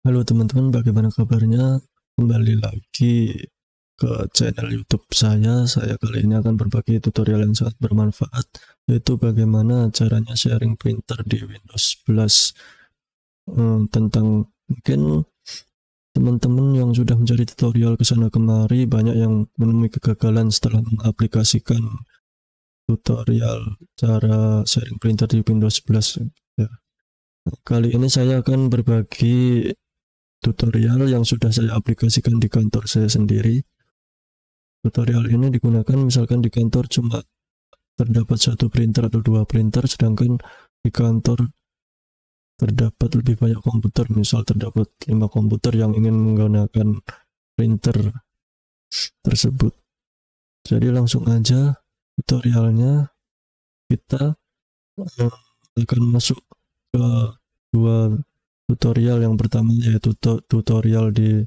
Halo teman-teman, bagaimana kabarnya? Kembali lagi ke channel YouTube saya. Saya kali ini akan berbagi tutorial yang sangat bermanfaat, yaitu bagaimana caranya sharing printer di Windows 11. Tentang mungkin teman-teman yang sudah mencari tutorial ke sana kemari, banyak yang menemui kegagalan setelah mengaplikasikan tutorial cara sharing printer di Windows 11. Ya. Kali ini saya akan berbagi tutorial yang sudah saya aplikasikan di kantor saya sendiri. Tutorial ini digunakan misalkan di kantor cuma terdapat satu printer atau dua printer, sedangkan di kantor terdapat lebih banyak komputer, misal terdapat 5 komputer yang ingin menggunakan printer tersebut. Jadi langsung aja tutorialnya, kita akan masuk ke dua tutorial. Yang pertama yaitu tutorial di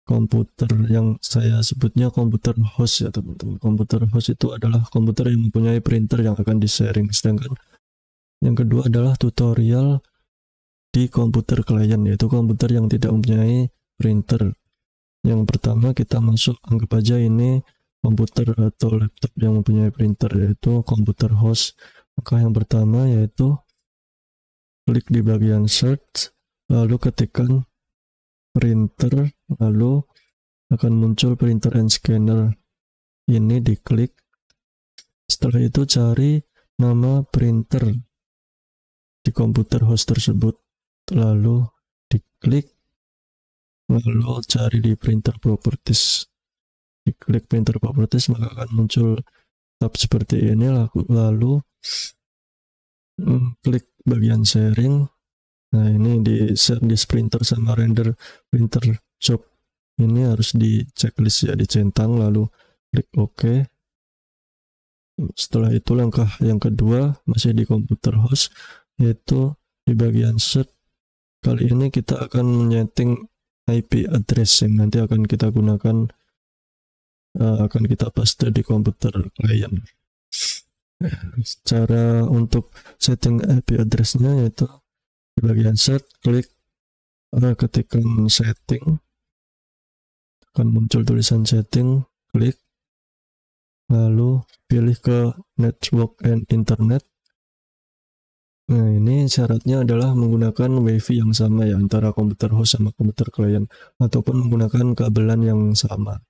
komputer yang saya sebutnya komputer host ya teman-teman. Komputer host itu adalah komputer yang mempunyai printer yang akan di-sharing. Sedangkan yang kedua adalah tutorial di komputer klien, yaitu komputer yang tidak mempunyai printer. Yang pertama kita masuk, anggap aja ini komputer atau laptop yang mempunyai printer, yaitu komputer host. Maka yang pertama yaitu klik di bagian search, lalu ketikkan printer, lalu akan muncul printer and scanner. Ini diklik. Setelah itu cari nama printer di komputer host tersebut, lalu diklik, lalu cari di printer properties. Diklik printer properties, maka akan muncul tab seperti ini. Lalu klik bagian sharing. Nah, ini di share disk printer sama render printer job. Ini harus di checklist ya, dicentang, lalu klik OK. Setelah itu langkah yang kedua masih di komputer host, yaitu di bagian set. Kali ini kita akan menyeting IP address yang nanti akan kita gunakan, akan kita paste di komputer klien. Cara untuk setting IP address-nya yaitu di bagian set, klik, ketikkan setting, akan muncul tulisan setting, klik, lalu pilih ke network and internet. Nah, ini syaratnya adalah menggunakan WiFi yang sama ya, antara komputer host sama komputer klien, ataupun menggunakan kabelan yang sama,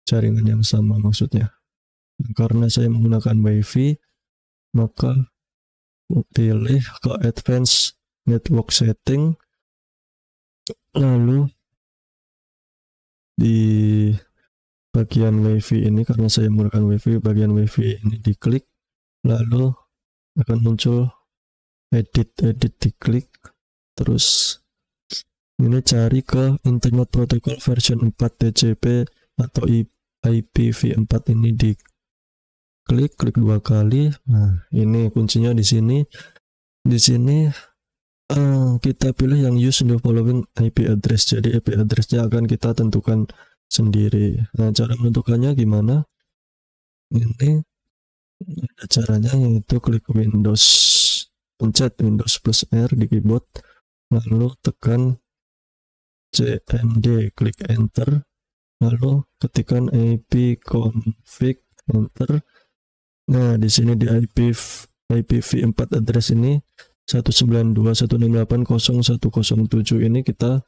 jaringan yang sama maksudnya. Nah, karena saya menggunakan WiFi, maka pilih ke advanced network setting, lalu di bagian WiFi ini, karena saya menggunakan WiFi, bagian WiFi ini diklik, lalu akan muncul edit diklik, terus ini cari ke Internet Protocol version 4 TCP atau IPv4, ini diklik, klik 2 kali. Nah, ini kuncinya di sini. Di sini kita pilih yang use the following IP address. Jadi IP address-nya akan kita tentukan sendiri. Nah, cara menentukannya gimana? Ini ada caranya, yaitu klik Windows, pencet Windows plus R di keyboard, lalu tekan CMD, klik enter, lalu ketikkan ipconfig, enter. Nah, di sini di IPv4 address ini 192.168.0.107 ini kita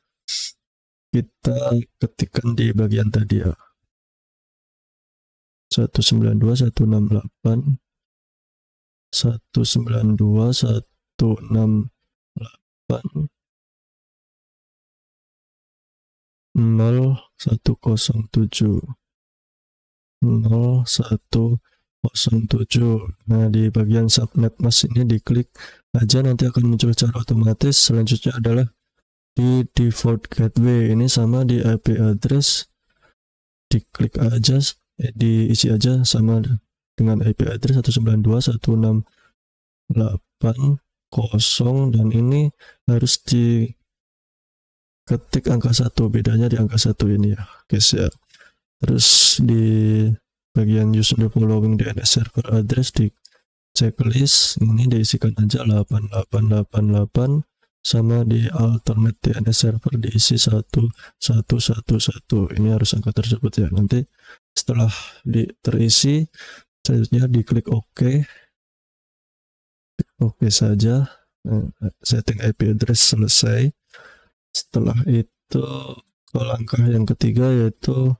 ketikkan di bagian tadi ya. 192.168.0.107. Nah, di bagian subnet mask ini diklik aja, nanti akan muncul secara otomatis. Selanjutnya adalah di default gateway, ini sama di IP address, diklik aja, diisi aja sama dengan IP address 192.168.0, dan ini harus diketik angka 1, bedanya di angka 1 ini ya guys ya. Terus di bagian use the following DNS server address, di checklist ini diisikan aja 8888 sama di alternate DNS server diisi 1111. Ini harus angka tersebut ya. Nanti setelah terisi, selanjutnya diklik OK. Oke saja. Setting IP address selesai. Setelah itu ke langkah yang ketiga, yaitu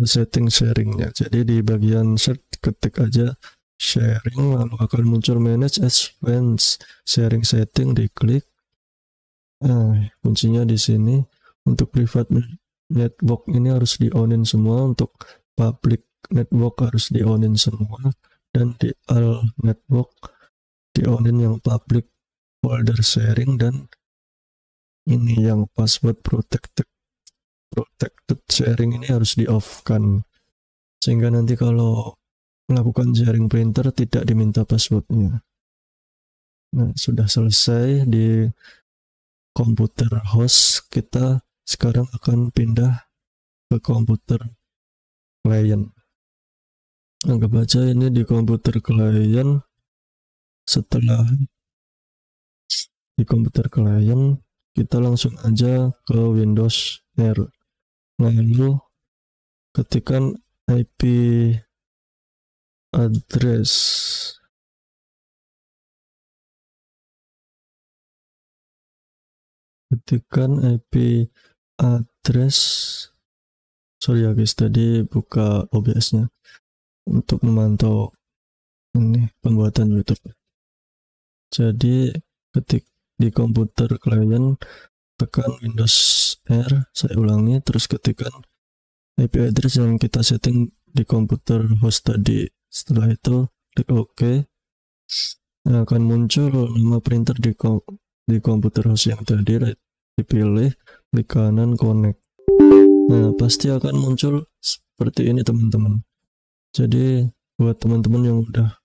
setting sharingnya. Jadi di bagian search ketik aja sharing, lalu akan muncul manage advanced sharing setting, diklik. Kuncinya di sini. Untuk private network ini harus di onin semua, untuk public network harus di onin semua, dan di all network di onin yang public folder sharing, dan ini yang password protected sharing ini harus di off kan, sehingga nanti kalau melakukan sharing printer tidak diminta passwordnya. Nah, sudah selesai di komputer host. Kita sekarang akan pindah ke komputer client. Anggap aja ini di komputer client. Setelah di komputer client, kita langsung aja ke Windows R. Lalu ketikkan IP address. Ketikkan IP address. Sorry ya guys, tadi buka OBS-nya untuk memantau ini pembuatan YouTube. Jadi ketik di komputer client, tekan Windows R, saya ulangi, terus ketikkan IP address yang kita setting di komputer host tadi. Setelah itu klik OK. Nah, akan muncul nama printer di komputer host yang tadi, dipilih, klik kanan connect. Nah, pasti akan muncul seperti ini teman-teman. Jadi buat teman-teman yang udah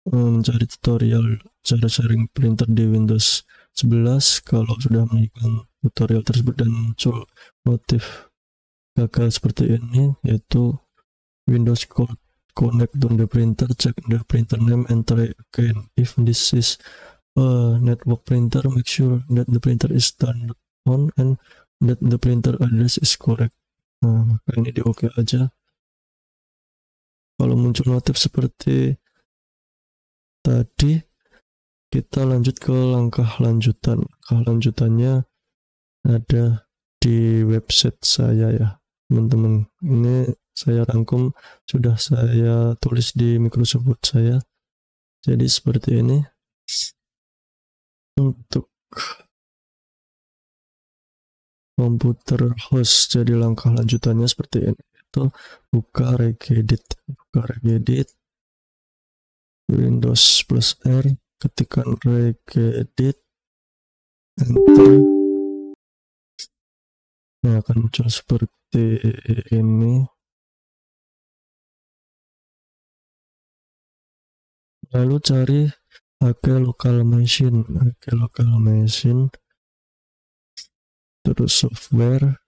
mencari tutorial cara sharing printer di Windows 11, kalau sudah melakukan tutorial tersebut dan muncul notif gagal seperti ini, yaitu Windows connect to the printer, check the printer name and try again. If this is a network printer, make sure that the printer is turned on and that the printer address is correct. Nah, maka ini di OK aja. Kalau muncul notif seperti tadi, kita lanjut ke langkah lanjutan. Langkah lanjutannya ada di website saya ya teman-teman. Ini saya rangkum, sudah saya tulis di Microsoft Word saya. Jadi seperti ini. Untuk komputer host, jadi langkah lanjutannya seperti ini. Itu buka regedit, Windows plus R, ketikkan regedit, enter. Nah, akan muncul seperti ini. Lalu cari AK local machine, terus software,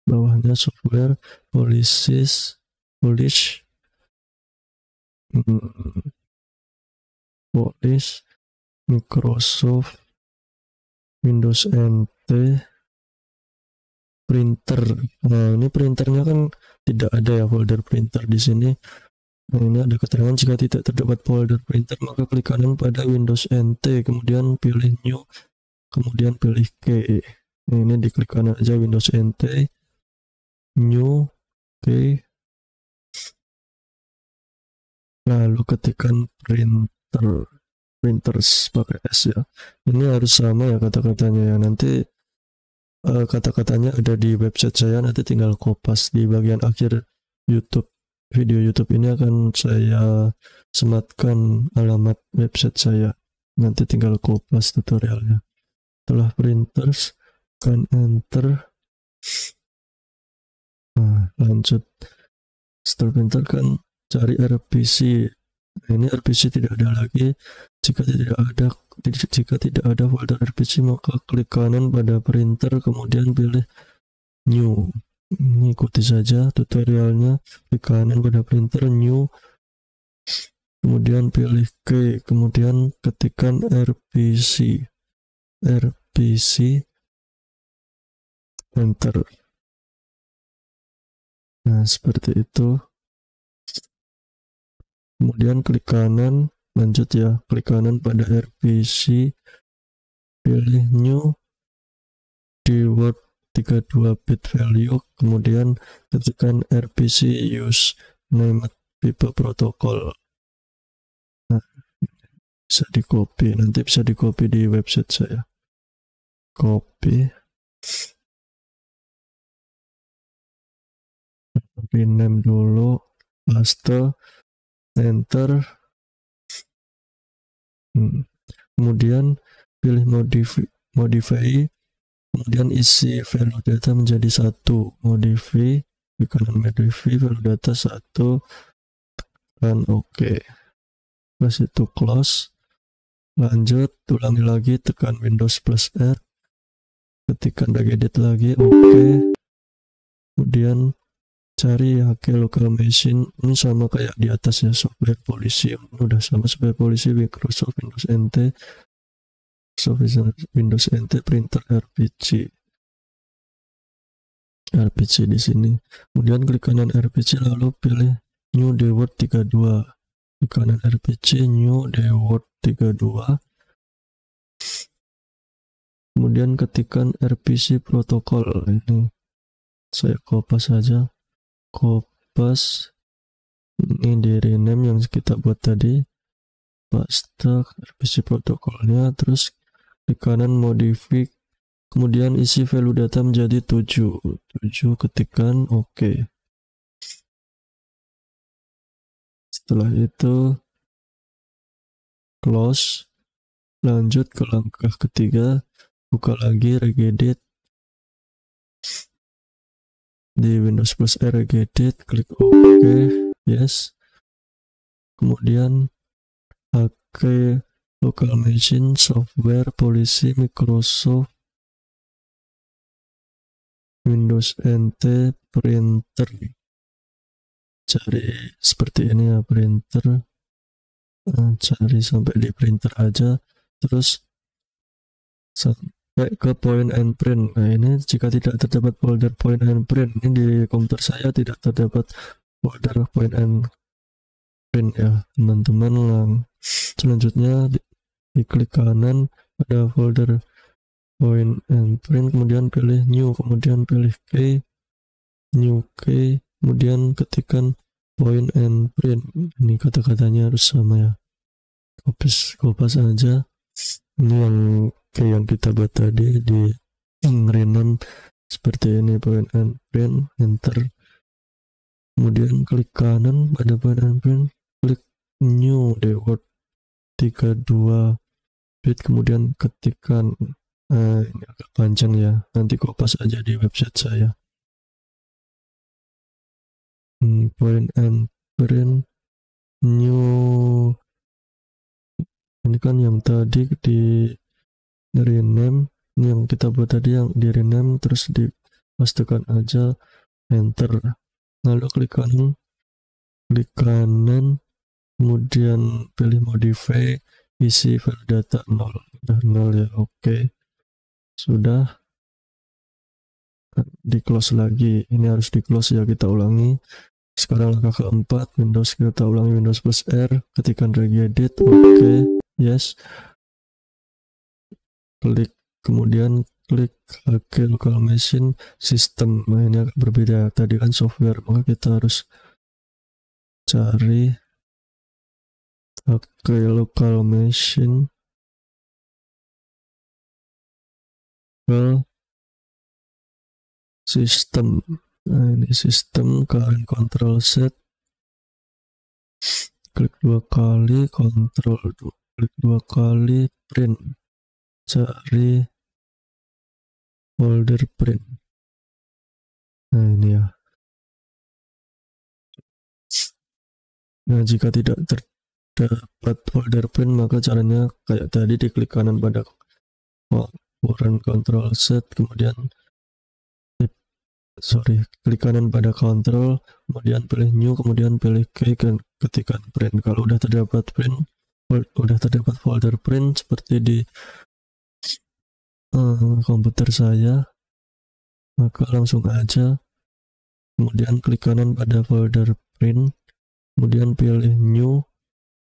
bawahnya software, polish, Microsoft, Windows NT, printer. Nah, ini printernya kan tidak ada ya folder printer di sini. Nah, ini ada keterangan jika tidak terdapat folder printer, maka klik kanan pada Windows NT, kemudian pilih New, kemudian pilih K. Nah, ini diklik kanan aja Windows NT, New, K. Lalu ketikkan printers pakai S ya. Ini harus sama ya kata-katanya ya. Nanti kata-katanya ada di website saya, nanti tinggal kopas di bagian akhir video YouTube ini akan saya sematkan alamat website saya, nanti tinggal kopas tutorialnya. Setelah printers, kan enter. Nah, lanjut. Setelah printer kan cari RPC. Nah, ini RPC tidak ada lagi. Jika tidak ada folder RPC, maka klik kanan pada printer, kemudian pilih New. Ini ikuti saja tutorialnya, klik kanan pada printer, New, kemudian pilih key, kemudian ketikkan rpc, enter. Nah, seperti itu. Kemudian klik kanan, lanjut ya, klik kanan pada rpc, pilih new di word 32 bit value, kemudian ketikkan rpc use named people protocol. Nah, bisa di copy, nanti bisa di copy di website saya. Copy, rename dulu, paste, enter. Kemudian pilih modify, kemudian isi value data menjadi 1, modify, di kanan modify value data 1, dan oke. Terus itu close, lanjut, ulangi lagi, tekan Windows plus R, ketikkan regedit lagi, oke. Kemudian cari HK local machine, ini sama kayak di atas ya, software polisi, udah sama software polisi, Microsoft Windows NT, Windows NT, printer RPC di sini. Kemudian klik kanan RPC, lalu pilih new dword 32, di kanan RPC new dword 32, kemudian ketikkan RPC protokol. Ini saya kopas saja, kopas ini di rename yang kita buat tadi, paste RPC protokolnya, terus di kanan modify, kemudian isi value data menjadi 7, ketikkan oke. Setelah itu close, lanjut ke langkah ketiga, buka lagi regedit di Windows plus R, regedit, klik OK, yes. Kemudian HK local machine, software polisi, Microsoft Windows NT, printer, cari seperti ini ya, printer, cari sampai di printer aja, terus sampai ke point and print. Nah, ini jika tidak terdapat folder point and print, ini di komputer saya tidak terdapat folder point and print ya teman-teman. Selanjutnya di klik kanan ada folder point and print, kemudian pilih new, kemudian pilih key, new key, kemudian ketikkan point and print. Ini kata-katanya harus sama ya, kopas aja. Ini yang kita buat tadi di rename seperti ini, point and print, enter. Kemudian klik kanan pada point and print, klik new dword 32 bit, kemudian ketikkan ini agak panjang ya, nanti kopas aja di website saya. Point and print new, ini kan yang tadi di rename, ini yang kita buat tadi yang di rename, terus dipastikan aja, enter. Lalu klik kanan, kemudian pilih modify, isi value data 0, udah 0 ya, oke. Sudah, di close lagi, ini harus di close ya, kita ulangi. Sekarang langkah keempat, Windows, kita ulangi Windows plus R, ketikkan regedit, oke, yes. Klik, kemudian klik HK local machine system. Nah, ini agak berbeda, tadi kan software, maka kita harus cari HK local machine ke sistem. Nah, ini sistem, kalian control set, klik 2 kali, klik 2 kali, print, cari folder print. Nah, ini ya. Nah, jika tidak terdapat folder print, maka caranya kayak tadi, diklik kanan pada current control set, kemudian klik kanan pada control, kemudian pilih new, kemudian pilih key, ketikkan print. Kalau udah terdapat folder print seperti di komputer saya, maka langsung aja kemudian klik kanan pada folder print, kemudian pilih new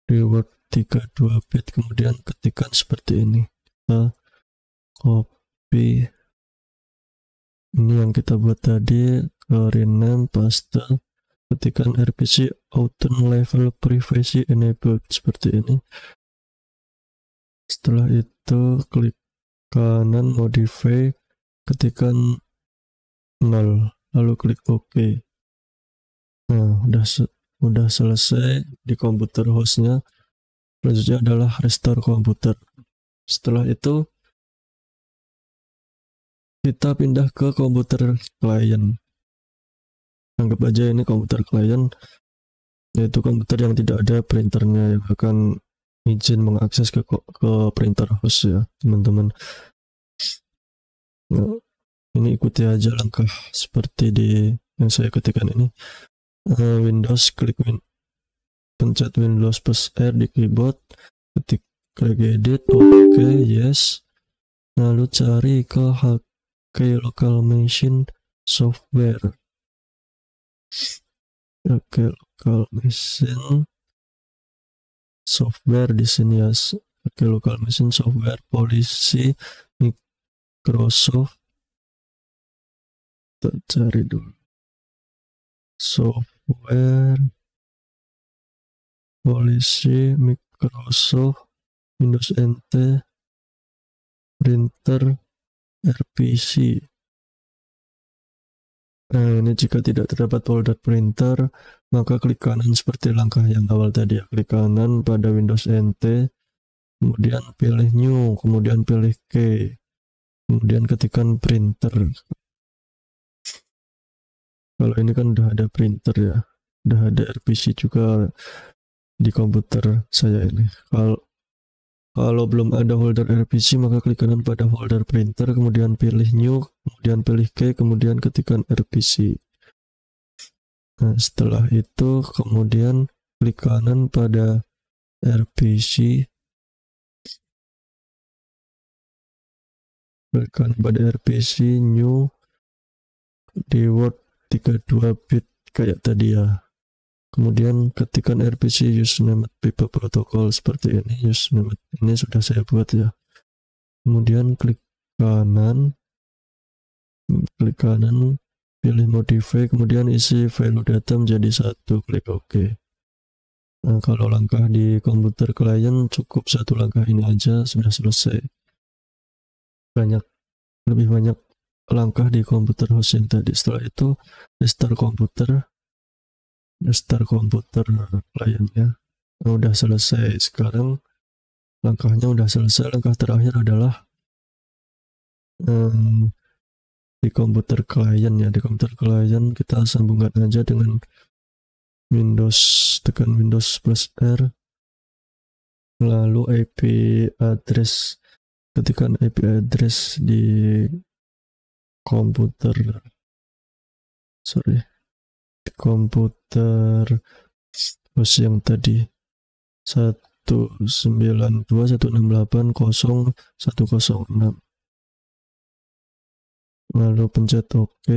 reward 32 bit, kemudian ketikkan seperti ini. Kita copy ini yang kita buat tadi ke rename, paste, ketikkan RPC auto level privacy enabled seperti ini. Setelah itu klik kanan modify, ketikkan 0, lalu klik OK. Nah, udah selesai di komputer hostnya. Selanjutnya adalah restore komputer. Setelah itu kita pindah ke komputer klien. Anggap aja ini komputer klien, yaitu komputer yang tidak ada printernya, yang akan izin mengakses ke printer host ya teman-teman. Nah, ini ikuti aja langkah seperti di yang saya ketikkan ini. Windows, pencet Windows plus R di keyboard, klik edit, OK, yes, lalu cari ke local machine software. Oke, local machine software di sini ya. Oke, local machine software policy Microsoft. Kita cari dulu software policy Microsoft Windows NT printer RPC. Nah, ini jika tidak terdapat folder printer, maka klik kanan seperti langkah yang awal tadi ya. Klik kanan pada Windows NT, kemudian pilih new, kemudian pilih key, kemudian ketikkan printer. Kalau ini kan udah ada printer ya, udah ada RPC juga di komputer saya ini. Kalau belum ada folder RPC, maka klik kanan pada folder printer, kemudian pilih new, kemudian pilih key, kemudian ketikkan RPC. Nah, setelah itu kemudian klik kanan pada RPC, klik kanan pada RPC new di Word 32 bit kayak tadi ya. Kemudian ketikkan RPC username pipe protokol seperti ini. Username ini sudah saya buat ya. Kemudian klik kanan, pilih modify, kemudian isi value data menjadi 1, klik OK. Nah, kalau langkah di komputer klien cukup satu langkah ini aja sudah selesai. Lebih banyak langkah di komputer host yang tadi. Setelah itu restore komputer kliennya. Nah, udah selesai. Sekarang langkahnya udah selesai. Langkah terakhir adalah di komputer klien ya. Di komputer klien kita sambungkan aja dengan Windows, tekan Windows plus R, lalu IP address, ketikkan IP address di komputer host yang tadi 192.168.0.106, lalu pencet OK,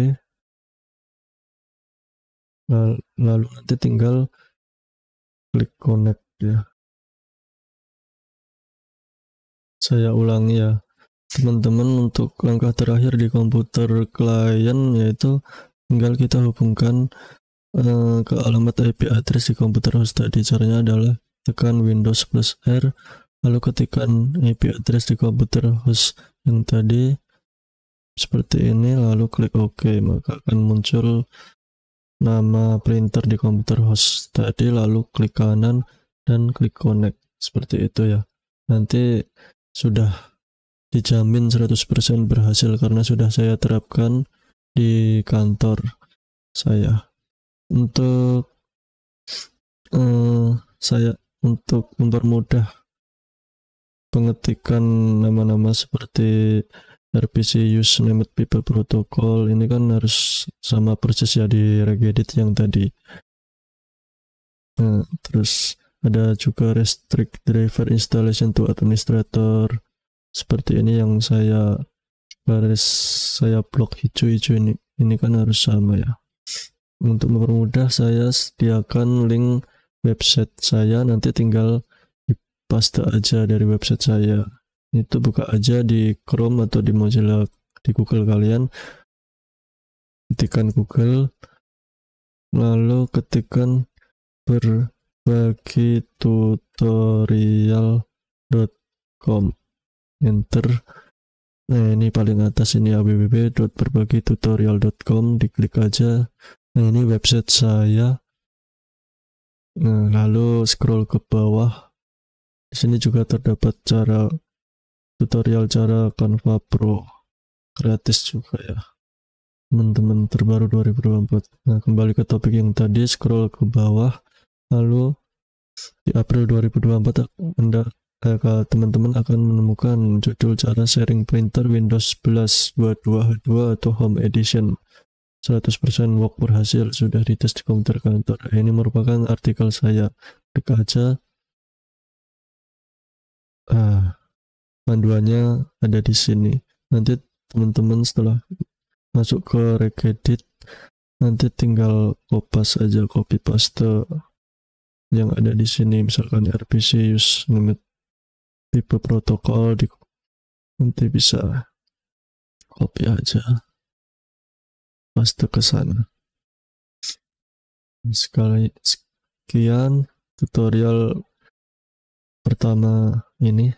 lalu nanti tinggal klik connect ya. Saya ulangi ya teman-teman, untuk langkah terakhir di komputer klien yaitu tinggal kita hubungkan ke alamat IP address di komputer host tadi. Caranya adalah tekan Windows plus R, lalu ketikkan IP address di komputer host yang tadi seperti ini, lalu klik OK, maka akan muncul nama printer di komputer host tadi, lalu klik kanan dan klik connect seperti itu ya. Nanti sudah dijamin 100% berhasil karena sudah saya terapkan di kantor saya. Untuk untuk mempermudah pengetikan nama-nama seperti RPC use named people protocol, ini kan harus sama persis ya di regedit yang tadi. Nah, terus ada juga restrict driver installation to administrator, seperti ini yang saya blok hijau-hijau ini kan harus sama ya. Untuk mempermudah, saya sediakan link website saya, nanti tinggal dipaste aja dari website saya. Itu buka aja di Chrome atau di Mozilla, di Google kalian, ketikkan Google, lalu ketikkan berbagi tutorial.com, enter. Nah, ini paling atas ini www.berbagitutorial.com, diklik aja. Nah, ini website saya. Nah, lalu scroll ke bawah. Di sini juga terdapat tutorial cara Canva Pro, gratis juga ya teman-teman, terbaru 2024. Nah, kembali ke topik yang tadi, scroll ke bawah, lalu di April 2024 teman-teman akan menemukan judul cara sharing printer Windows 11 22H2 atau Home Edition 100% work berhasil, sudah dites di komputer kantor. Ini merupakan artikel saya, klik aja. Panduannya ada di sini. Nanti teman-teman setelah masuk ke regedit, nanti tinggal copy paste yang ada di sini, misalkan RPC use limit tipe protokol, nanti bisa copy aja, paste ke sana. Sekian tutorial pertama ini.